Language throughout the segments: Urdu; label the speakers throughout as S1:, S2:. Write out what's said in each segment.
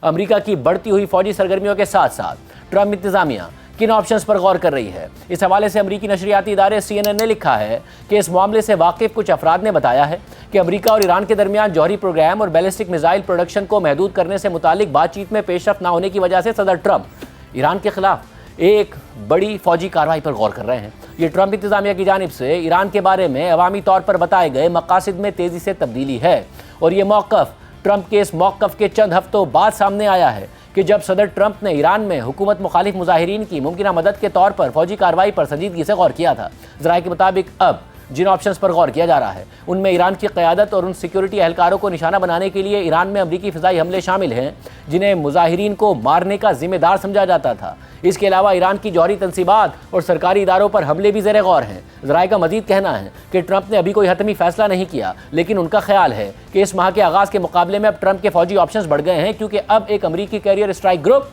S1: امریکہ کی بڑھتی ہوئی فوجی سرگرمیوں کے ساتھ ساتھ ٹرمپ انتظامیہ کن آپشنز پر غور کر رہی ہے؟ اس حوالے سے امریکی نشریاتی ادارے CNN نے لکھا ہے کہ اس معاملے سے واقف کچھ افراد نے بتایا ہے کہ امریکہ اور ایران کے درمیان جوہری پروگرام اور بیلسٹک میزائل پروڈکشن کو محدود کرنے سے متعلق بات چیت میں پیش رفت نہ ہونے کی وجہ سے صدر ٹرمپ ایران کے خلاف ایک بڑی فوجی کارروائی پر غور کر رہے ہیں۔ یہ ٹرمپ انتظامیہ کی جانب سے ایران کے بارے میں عوامی طور پر بتائے گئے مقاصد میں تیزی سے تبدیلی ہے، اور یہ موقف ٹرمپ کے اس موقف کے چند ہفتوں بعد سامنے آیا ہے کہ جب صدر ٹرمپ نے ایران میں حکومت مخالف مظاہرین کی ممکنہ مدد کے طور پر فوجی کارروائی پر سنجیدگی سے غور کیا تھا۔ ذرائع کے مطابق اب جن آپشنز پر غور کیا جا رہا ہے ان میں ایران کی قیادت اور ان سیکیورٹی اہلکاروں کو نشانہ بنانے کے لیے ایران میں امریکی فضائی حملے شامل ہیں جنہیں مظاہرین کو مارنے کا ذمہ دار سمجھا جاتا تھا۔ اس کے علاوہ ایران کی جوہری تنصیبات اور سرکاری اداروں پر حملے بھی زیر غور ہیں۔ ذرائع کا مزید کہنا ہے کہ ٹرمپ نے ابھی کوئی حتمی فیصلہ نہیں کیا، لیکن ان کا خیال ہے کہ اس ماہ کے آغاز کے مقابلے میں اب ٹرمپ کے فوجی آپشنز بڑھ گئے ہیں، کیونکہ اب ایک امریکی کیریئر اسٹرائک گروپ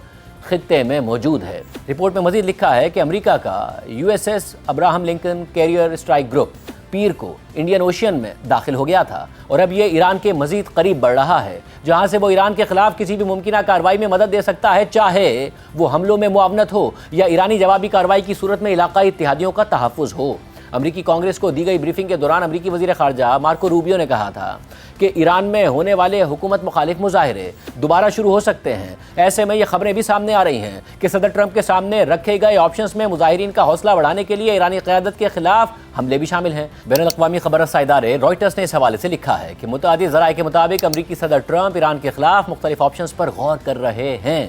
S1: خطے میں موجود ہے۔ رپورٹ میں مزید لکھا ہے کہ امریکہ کا USS Abraham Lincoln carrier strike group پیر کو انڈین اوشین میں داخل ہو گیا تھا، اور اب یہ ایران کے مزید قریب بڑھ رہا ہے، جہاں سے وہ ایران کے خلاف کسی بھی ممکنہ کارروائی میں مدد دے سکتا ہے، چاہے وہ حملوں میں معاونت ہو یا ایرانی جوابی کارروائی کی صورت میں علاقائی اتحادیوں کا تحفظ ہو۔ امریکی کانگریس کو دی گئی بریفنگ کے دوران امریکی وزیر خارجہ مارکو روبیو نے کہا تھا کہ ایران میں ہونے والے حکومت مخالف مظاہرے دوبارہ شروع ہو سکتے ہیں۔ ایسے میں یہ خبریں بھی سامنے آ رہی ہیں کہ صدر ٹرمپ کے سامنے رکھے گئے آپشنز میں مظاہرین کا حوصلہ بڑھانے کے لیے ایرانی قیادت کے خلاف حملے بھی شامل ہیں۔ بین الاقوامی خبر رساں ادارے رائٹرز نے اس حوالے سے لکھا ہے کہ متعدد ذرائع کے مطابق امریکی صدر ٹرمپ ایران کے خلاف مختلف آپشنز پر غور کر رہے ہیں،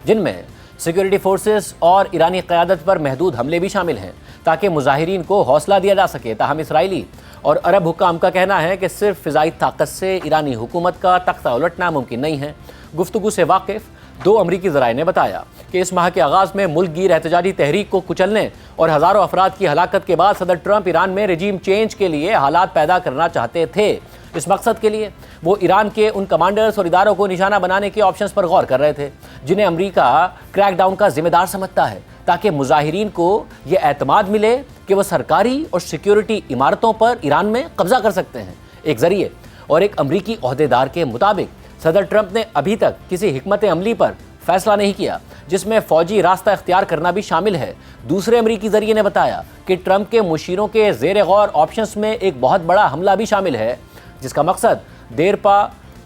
S1: جن میں سیکیورٹی فورسز اور ایرانی قیادت پر محدود حملے بھی شامل ہیں تاکہ مظاہرین کو حوصلہ دیا جا سکے۔ تاہم اسرائیلی اور عرب حکام کا کہنا ہے کہ صرف فضائی طاقت سے ایرانی حکومت کا تختہ الٹنا ممکن نہیں ہے۔ گفتگو سے واقف دو امریکی ذرائع نے بتایا کہ اس ماہ کے آغاز میں ملک گیر احتجاجی تحریک کو کچلنے اور ہزاروں افراد کی ہلاکت کے بعد صدر ٹرمپ ایران میں رجیم چینج کے لیے حالات پیدا کرنا چاہتے تھے۔ اس مقصد کے لیے وہ ایران کے ان کمانڈرز اور اداروں کو نشانہ بنانے کے آپشنز پر غور کر رہے تھے جنہیں امریکہ کریک ڈاؤن کا ذمہ دار سمجھتا ہے، تاکہ مظاہرین کو یہ اعتماد ملے کہ وہ سرکاری اور سیکیورٹی عمارتوں پر ایران میں قبضہ کر سکتے ہیں۔ ایک ذریعے اور ایک امریکی عہدیدار کے مطابق صدر ٹرمپ نے ابھی تک کسی حکمت عملی پر فیصلہ نہیں کیا جس میں فوجی راستہ اختیار کرنا بھی شامل ہے۔ دوسرے امریکی ذریعے نے بتایا کہ ٹرمپ کے مشیروں کے زیر غور آپشنز میں ایک بہت بڑا حملہ بھی شامل ہے جس کا مقصد دیر پا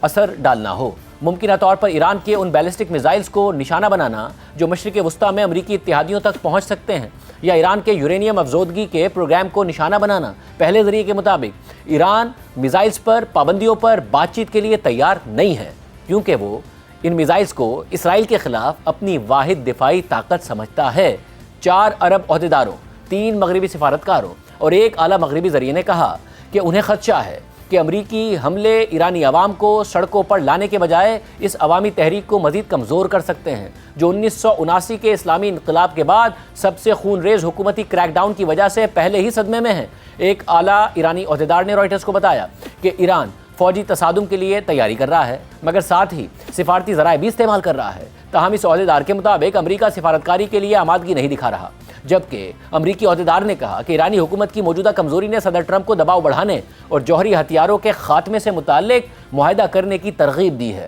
S1: اثر ڈالنا ہو، ممکنہ طور پر ایران کے ان بیلسٹک میزائلز کو نشانہ بنانا جو مشرق وسطیٰ میں امریکی اتحادیوں تک پہنچ سکتے ہیں، یا ایران کے یورینیم افزودگی کے پروگرام کو نشانہ بنانا۔ پہلے ذریعے کے مطابق ایران میزائلز پر پابندیوں پر بات چیت کے لیے تیار نہیں ہے، کیونکہ وہ ان میزائلز کو اسرائیل کے خلاف اپنی واحد دفاعی طاقت سمجھتا ہے۔ 4 عرب عہدیداروں، 3 مغربی سفارتکاروں اور ایک اعلیٰ مغربی ذریعے نے کہا کہ انہیں خدشہ ہے کہ امریکی حملے ایرانی عوام کو سڑکوں پر لانے کے بجائے اس عوامی تحریک کو مزید کمزور کر سکتے ہیں، جو 1979 کے اسلامی انقلاب کے بعد سب سے خون ریز حکومتی کریک ڈاؤن کی وجہ سے پہلے ہی صدمے میں ہے۔ ایک اعلیٰ ایرانی عہدیدار نے رائٹرز کو بتایا کہ ایران فوجی تصادم کے لیے تیاری کر رہا ہے، مگر ساتھ ہی سفارتی ذرائع بھی استعمال کر رہا ہے۔ تاہم اس عہدیدار کے مطابق امریکہ سفارتکاری کے لیے آمادگی نہیں دکھا رہا، جبکہ امریکی عہدیدار نے کہا کہ ایرانی حکومت کی موجودہ کمزوری نے صدر ٹرمپ کو دباؤ بڑھانے اور جوہری ہتھیاروں کے خاتمے سے متعلق معاہدہ کرنے کی ترغیب دی ہے۔